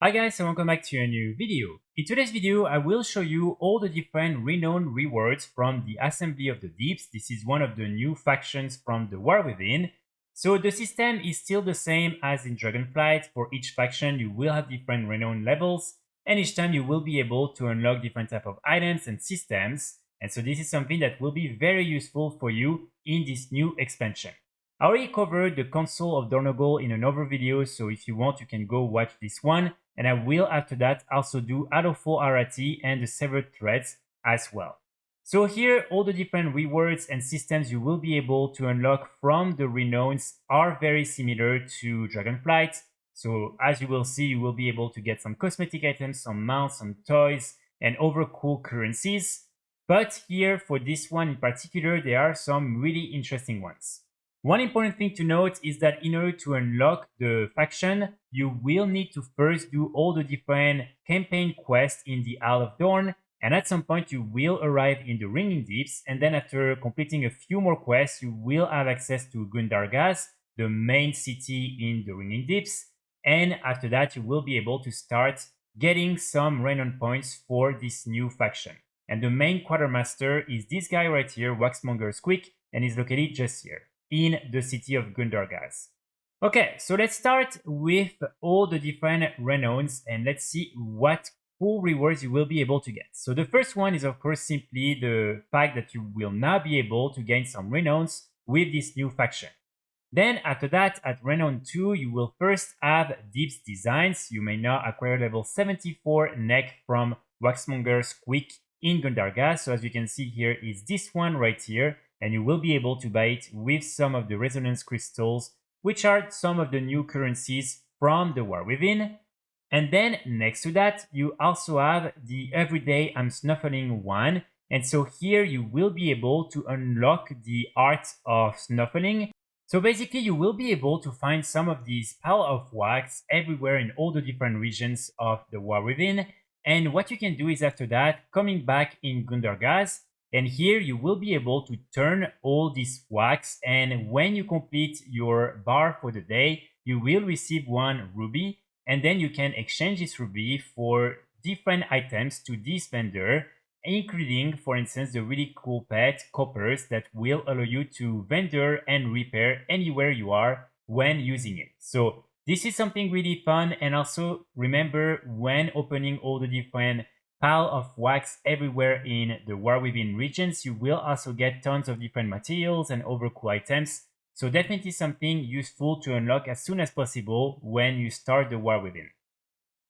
Hi guys and welcome back to a new video. In today's video, I will show you all the different Renown rewards from the Assembly of the Deeps. This is one of the new factions from the War Within. So the system is still the same as in Dragonflight. For each faction, you will have different Renown levels, and each time you will be able to unlock different type of items and systems. And so this is something that will be very useful for you in this new expansion. I already covered the console of Dornogal in another video, so if you want, you can go watch this one. And I will after that also do Adolfo Arati and the severed threads as well. So here, all the different rewards and systems you will be able to unlock from the Renowns are very similar to Dragonflight. So as you will see, you will be able to get some cosmetic items, some mounts, some toys, and other cool currencies. But here, for this one in particular, there are some really interesting ones. One important thing to note is that in order to unlock the faction, you will need to first do all the different campaign quests in the Isle of Dorn, and at some point you will arrive in the Ringing Deeps, and then after completing a few more quests, you will have access to Gundargaz, the main city in the Ringing Deeps, and after that you will be able to start getting some Renown points for this new faction. And the main quartermaster is this guy right here, Waxmonger Squeak, and is located just here in the city of Gundargaz. Okay, so let's start with all the different Renowns and let's see what cool rewards you will be able to get. So the first one is of course simply the fact that you will now be able to gain some Renowns with this new faction. Then after that, at Renown 2, you will first have Deeps Designs. You may now acquire level 74 neck from Waxmonger Squeak in Gundargaz. So as you can see here is this one right here, and you will be able to buy it with some of the resonance crystals, which are some of the new currencies from the War Within. And then next to that, you also have the Everyday I'm Snuffling one. And so here you will be able to unlock the art of snuffling. So basically you will be able to find some of these pile of wax everywhere in all the different regions of the War Within. And what you can do is after that, coming back in Gundargaz, and here you will be able to turn all this wax, and when you complete your bar for the day, you will receive one ruby, and then you can exchange this ruby for different items to this vendor, including, for instance, the really cool pet coppers that will allow you to vendor and repair anywhere you are when using it. So this is something really fun, and also remember when opening all the different pile of wax everywhere in the War Within regions, you will also get tons of different materials and other cool items. So definitely something useful to unlock as soon as possible when you start the War Within.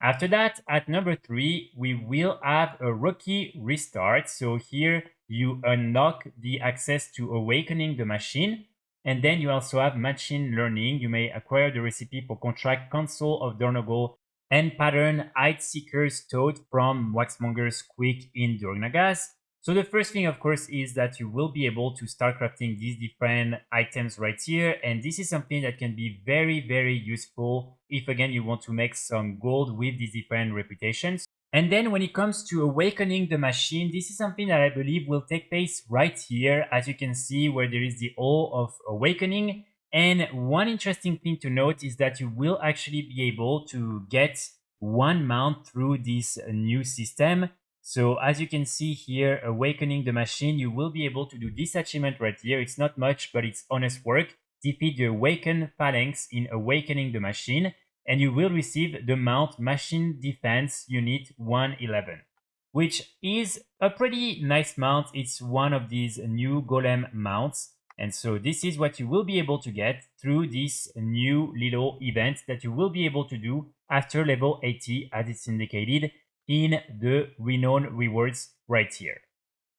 After that, at number 3, we will have a rookie restart. So here you unlock the access to Awakening the Machine. And then you also have Machine Learning. You may acquire the recipe for Contract Console of Dornogal and pattern Hide Seeker's Toad from Waxmonger's Squeak in Dornagaz. So the first thing, of course, is that you will be able to start crafting these different items right here. And this is something that can be very, very useful if, again, you want to make some gold with these different reputations. And then when it comes to Awakening the Machine, this is something that I believe will take place right here, as you can see where there is the Hall of Awakening. And one interesting thing to note is that you will actually be able to get one mount through this new system. So as you can see here, Awakening the Machine, you will be able to do this achievement right here. It's not much, but it's honest work. Defeat the Awakened Phalanx in Awakening the Machine, and you will receive the mount Machine Defense Unit 111, which is a pretty nice mount. It's one of these new golem mounts. And so this is what you will be able to get through this new little event that you will be able to do after level 80, as it's indicated in the Renown rewards right here.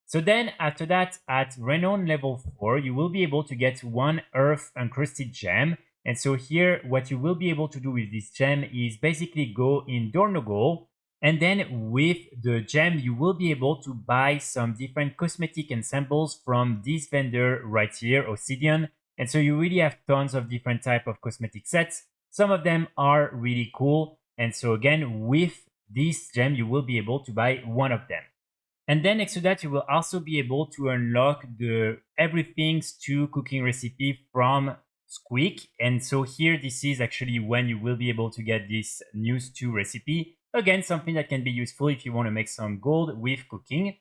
So then after that, at Renown level 4, you will be able to get one Earth Encrusted Gem. And so here, what you will be able to do with this gem is basically go in Dornogal, and then with the gem, you will be able to buy some different cosmetic ensembles from this vendor right here, Obsidian. And so you really have tons of different type of cosmetic sets. Some of them are really cool. And so again, with this gem, you will be able to buy one of them. And then next to that, you will also be able to unlock the Everything Stew cooking recipe from squeak. And so here, this is actually when you will be able to get this new stew recipe. Again, something that can be useful if you want to make some gold with cooking.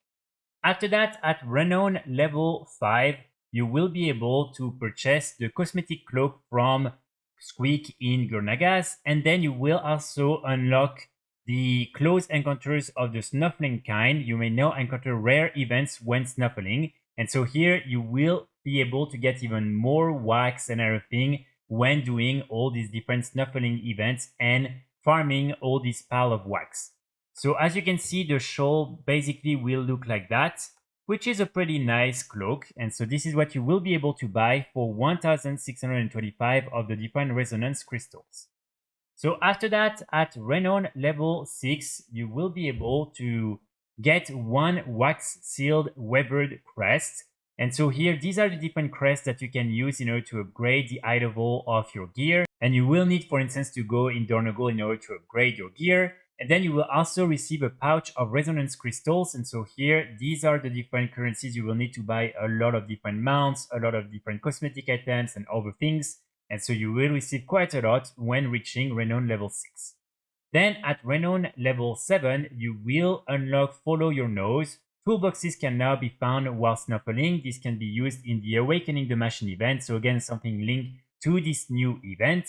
After that, at Renown level 5, you will be able to purchase the cosmetic cloak from Squeak in Gurnagas, and then you will also unlock the close encounters of the Snuffling kind. You may now encounter rare events when snuffling, and so here you will be able to get even more wax and everything when doing all these different snuffling events and farming all this pile of wax. So as you can see, the shawl basically will look like that, which is a pretty nice cloak. And so this is what you will be able to buy for 1,625 of the different resonance crystals. So after that, at Renown level 6, you will be able to get one wax sealed weathered crest. And so here, these are the different crests that you can use in order to upgrade the eye level of your gear. And you will need, for instance, to go in Dornogal in order to upgrade your gear. And then you will also receive a pouch of resonance crystals. And so here, these are the different currencies you will need to buy a lot of different mounts, a lot of different cosmetic items and other things. And so you will receive quite a lot when reaching Renown level 6. Then at Renown level 7, you will unlock Follow Your Nose. Toolboxes can now be found while snuffling. This can be used in the Awakening the Machine event. So again, something linked to this new event.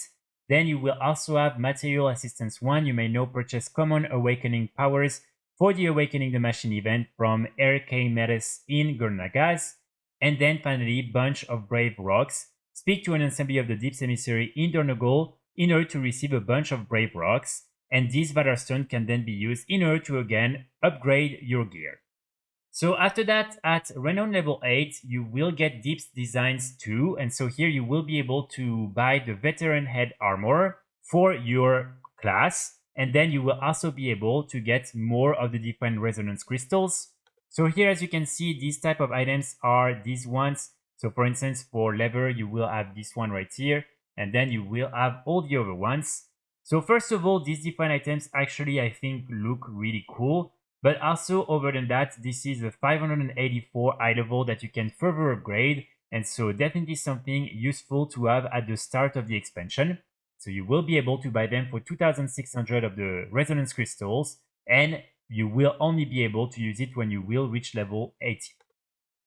Then you will also have Material Assistance 1. You may now purchase common awakening powers for the Awakening the Machine event from RK Meres in Gurnagas. And then finally, Bunch of Brave Rocks. Speak to an assembly of the Deep Emissary in Dornogal in order to receive a bunch of Brave Rocks. And these Valor Stone can then be used in order to again upgrade your gear. So after that, at Renown level 8, you will get Deep's Designs 2. And so here you will be able to buy the Veteran Head Armor for your class. And then you will also be able to get more of the different resonance crystals. So here, as you can see, these type of items are these ones. So for instance, for leather, you will have this one right here. And then you will have all the other ones. So first of all, these different items actually, I think, look really cool. But also, other than that, this is a 584 eye level that you can further upgrade. And so definitely something useful to have at the start of the expansion. So you will be able to buy them for 2,600 of the resonance crystals. And you will only be able to use it when you will reach level 80.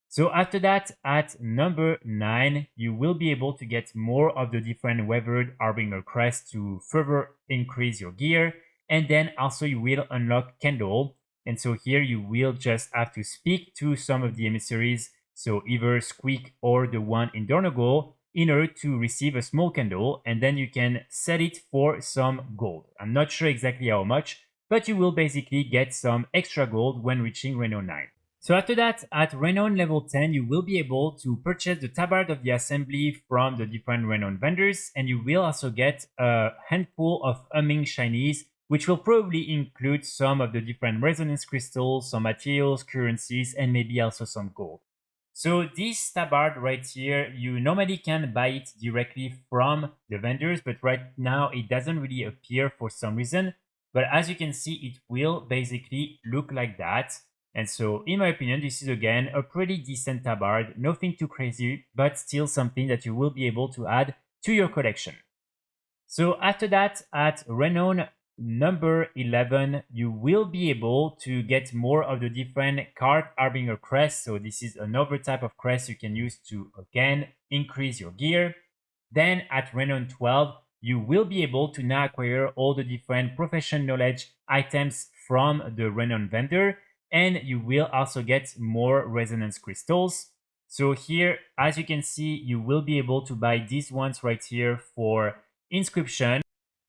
So after that, at number 9, you will be able to get more of the different weathered Harbinger crests to further increase your gear. And then also you will unlock Candle. And so here you will just have to speak to some of the emissaries, so either Squeak or the one in Dornogal, in order to receive a small candle, and then you can sell it for some gold. I'm not sure exactly how much, but you will basically get some extra gold when reaching Renown 9. So after that, at Renown level 10, you will be able to purchase the Tabard of the Assembly from the different Renown vendors, and you will also get a handful of Humming Shinies, which will probably include some of the different resonance crystals, some materials, currencies, and maybe also some gold. So this tabard right here, you normally can buy it directly from the vendors, but right now it doesn't really appear for some reason. But as you can see, it will basically look like that. And so in my opinion, this is again a pretty decent tabard, nothing too crazy, but still something that you will be able to add to your collection. So after that, at Renown number 11, you will be able to get more of the different card Harbinger crests. So this is another type of crest you can use to again increase your gear. Then at Renown 12, you will be able to now acquire all the different profession knowledge items from the Renown vendor, and you will also get more resonance crystals. So here, as you can see, you will be able to buy these ones right here for inscription,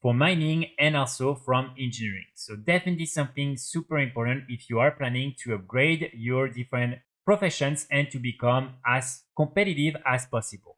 for mining, and also from engineering. So definitely something super important if you are planning to upgrade your different professions and to become as competitive as possible.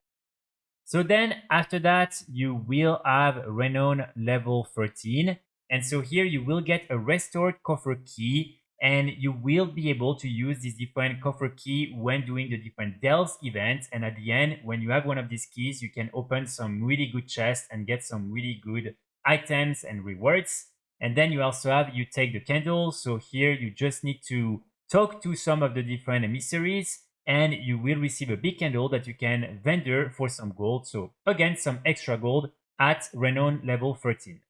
So then after that, you will have Renown level 13. And so here you will get a restored coffer key, and you will be able to use this different coffer key when doing the different Delves events. And at the end, when you have one of these keys, you can open some really good chests and get some really good items and rewards. And then you also have, you take the candle. So here you just need to talk to some of the different emissaries, and you will receive a big candle that you can vendor for some gold. So again, some extra gold at Renown level 13.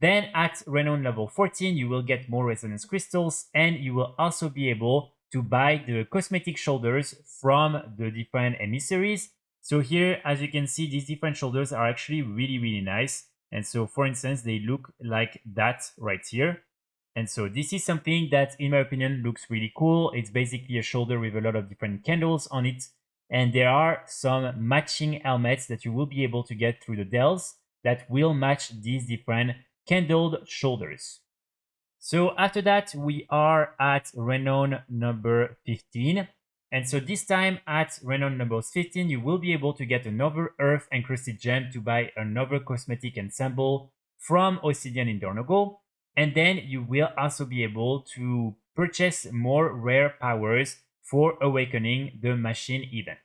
Then at Renown level 14, you will get more resonance crystals, and you will also be able to buy the cosmetic shoulders from the different emissaries. So here, as you can see, these different shoulders are actually really, really nice. And so, for instance, they look like that right here. And so this is something that, in my opinion, looks really cool. It's basically a shoulder with a lot of different candles on it. And there are some matching helmets that you will be able to get through the dells that will match these different candled shoulders. So after that, we are at Renown number 15. And so this time at Renown number 15, you will be able to get another earth encrusted gem to buy another cosmetic ensemble from Obsidian in Dornogo. And then you will also be able to purchase more rare powers for awakening the machine event.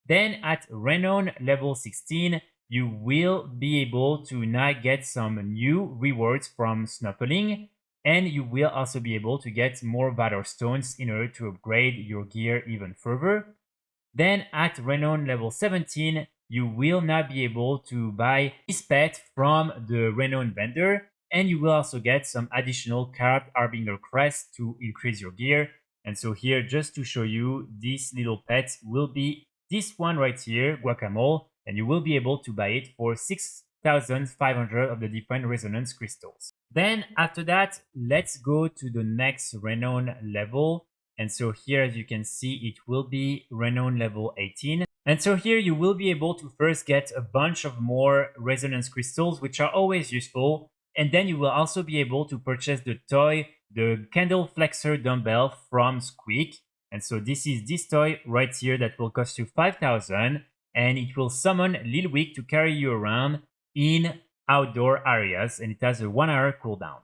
Then at Renown level 16, you will be able to now get some new rewards from snuffling, and you will also be able to get more Valor Stones in order to upgrade your gear even further. Then at Renown level 17, you will now be able to buy this pet from the Renown vendor, and you will also get some additional carved Harbinger crest to increase your gear. And so here, just to show you, this little pet will be this one right here, Guacamole, and you will be able to buy it for 6,500 of the different resonance crystals. Then after that, let's go to the next Renown level. And so here, as you can see, it will be Renown level 18. And so here you will be able to first get a bunch of more resonance crystals, which are always useful. And then you will also be able to purchase the toy, the Candle Flexor dumbbell from Squeak. And so this is this toy right here that will cost you 5,000, and it will summon Lil Wick to carry you around in outdoor areas, and it has a 1 hour cooldown.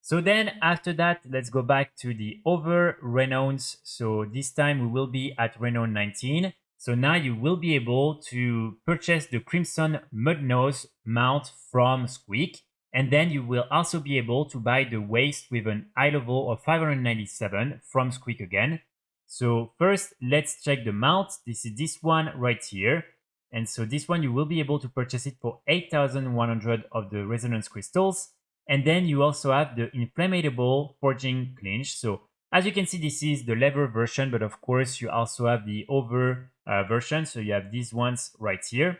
So then after that, let's go back to the other Renowns. So this time we will be at Renown 19. So now you will be able to purchase the Crimson Mudnose mount from Squeak. And then you will also be able to buy the waist with an eye level of 597 from Squeak again. So first, let's check the mount. This is this one right here. And so this one, you will be able to purchase it for 8,100 of the resonance crystals. And then you also have the inflammable forging clinch. So as you can see, this is the leather version, but of course you also have the over version. So you have these ones right here.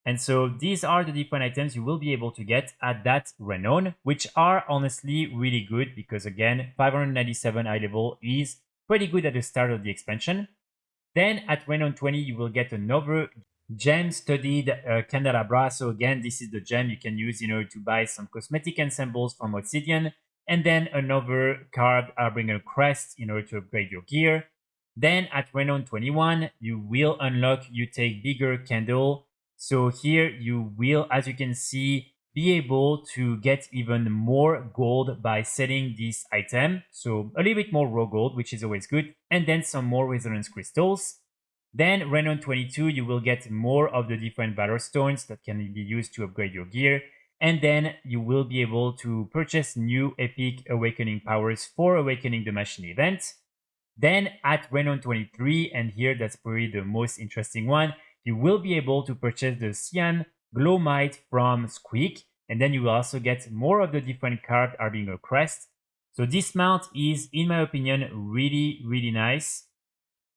And so these are the different items you will be able to get at that Renown, which are honestly really good because again, 597 eye level is pretty good at the start of the expansion. Then at Renown 20, you will get another gem-studied candelabra. So again, this is the gem you can use in order to buy some cosmetic ensembles from Obsidian. And then another carved Harbinger crest in order to upgrade your gear. Then at Renown 21, you will unlock You Take Bigger Candle. So here you will, as you can see, be able to get even more gold by selling this item. So a little bit more raw gold, which is always good. And then some more resonance crystals. Then Renown 22, you will get more of the different Valor Stones that can be used to upgrade your gear. And then you will be able to purchase new epic awakening powers for awakening the machine event. Then at Renown 23, and here that's probably the most interesting one, you will be able to purchase the Cyan Glowmite from Squeak. And then you will also get more of the different carved Harbinger crest. So this mount is, in my opinion, really, really nice.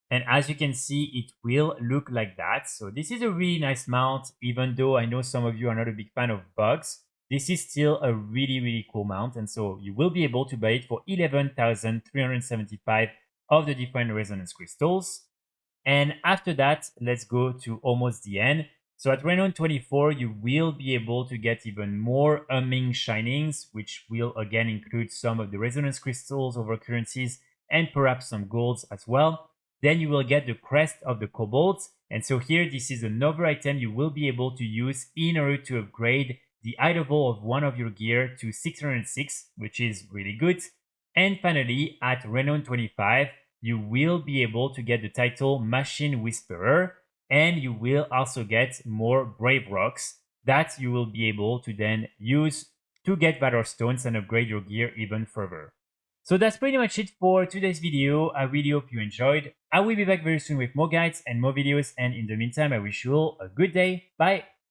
And as you can see, it will look like that. So this is a really nice mount, even though I know some of you are not a big fan of bugs. This is still a really, really cool mount. And so you will be able to buy it for 11,375 of the different resonance crystals. And after that, let's go to almost the end. So at Renown 24, you will be able to get even more humming shinings, which will again include some of the resonance crystals over currencies and perhaps some golds as well. Then you will get the crest of the kobolds. And so here, this is another item you will be able to use in order to upgrade the eye level of one of your gear to 606, which is really good. And finally, at Renown 25, you will be able to get the title Machine Whisperer, and you will also get more Brave Rocks that you will be able to then use to get Valor Stones and upgrade your gear even further. So that's pretty much it for today's video. I really hope you enjoyed. I will be back very soon with more guides and more videos, and in the meantime I wish you all a good day. Bye!